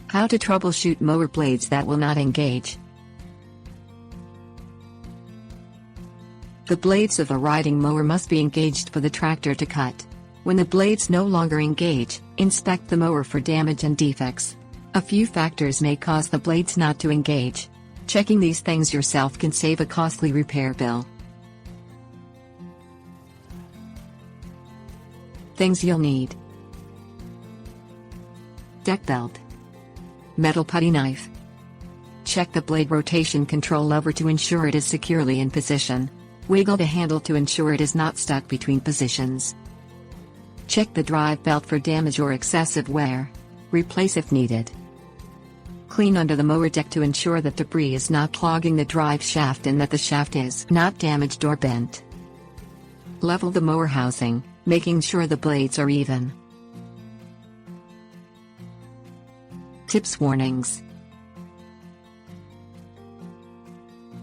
How to troubleshoot mower blades that will not engage. The blades of a riding mower must be engaged for the tractor to cut. When the blades no longer engage, inspect the mower for damage and defects. A few factors may cause the blades not to engage. Checking these things yourself can save a costly repair bill. Things you'll need: deck belt, metal putty knife. Check the blade rotation control lever to ensure it is securely in position. Wiggle the handle to ensure it is not stuck between positions. Check the drive belt for damage or excessive wear. Replace if needed. Clean under the mower deck to ensure that debris is not clogging the drive shaft and that the shaft is not damaged or bent. Level the mower housing, making sure the blades are even. Tips: warnings.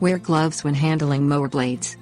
Wear gloves when handling mower blades.